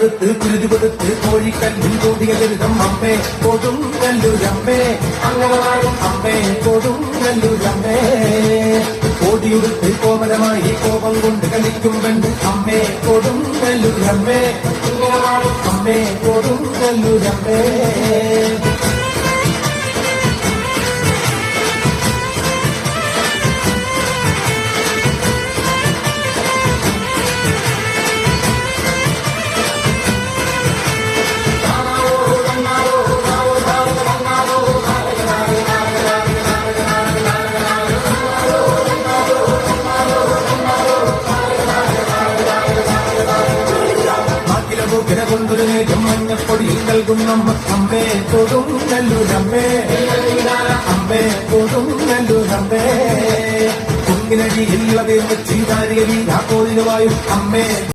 കൊടുത്ത് കുരുതി കൊടുത്ത് കോഴിക്കല്ലിൽ കൂടിയ ദുരിതം അമ്മേ കൊടുങ്ങല്ലൂരമ്മേ അങ്ങനെ വാഴും അമ്മേ കൊടുങ്ങല്ലൂരമ്മേ കോടിയുടുത്ത് കോമലമായി കോപം കൊണ്ട് കളിക്കും പെണ്ണ് അമ്മേ കൊടുങ്ങല്ലൂരമ്മേ അങ്ങനെ വാഴും അമ്മേ കൊടുങ്ങല്ലൂരമ്മേ കൊണ്ടൊരു മഞ്ഞപ്പൊടിയിൽ നൽകുന്ന അമ്മേ കൊടുങ്ങല്ലൂരമ്മേ അമ്മേ കൊടുങ്ങല്ലൂരമ്മേ കുങ്ങിനടിയിൽ ചീതാരിയ വീരാ കോഴിവായും അമ്മേ